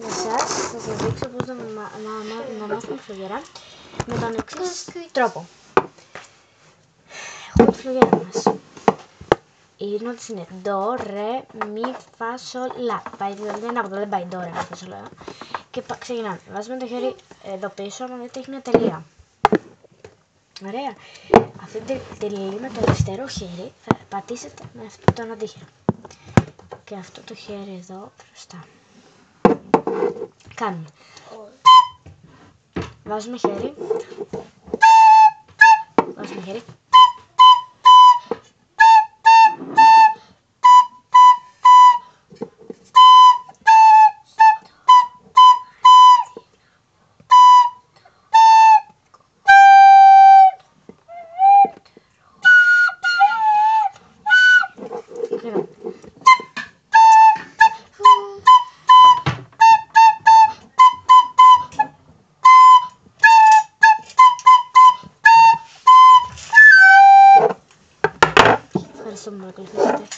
Για σας θα σας δείξω πώς να μάθουμε φλογέρα με τον εξής τρόπο. Έχουμε τη φλογέρα μας. Οι νότες είναι ντο, ρε, μι, φα, σολ, λα. Πάει δηλαδή ένα από το δεν πάει ντο, ρε, μι, φα, σολ, λα. Και ξεκινάμε. Βάζουμε το χέρι εδώ πίσω, άμα δείτε έχει μια τελεία. Ωραία. Αυτή την τελεία με το αριστερό χέρι θα πατήσετε με αυτό το αντίχειρο. Και αυτό το χέρι εδώ μπροστά. Κάνουμε. Βάζουμε χέρι. Βάζουμε χέρι. Ευχαριστώ που με ακολουθήσατε.